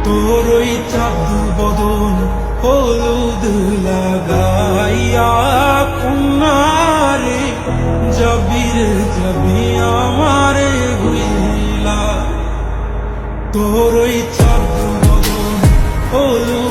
তোর ওই চাঁদ বদন হলুদ লাগাইয়া কন্যারে যাবি আমারে ভুইলা। তোর ওই চাঁদ বদন হলুদ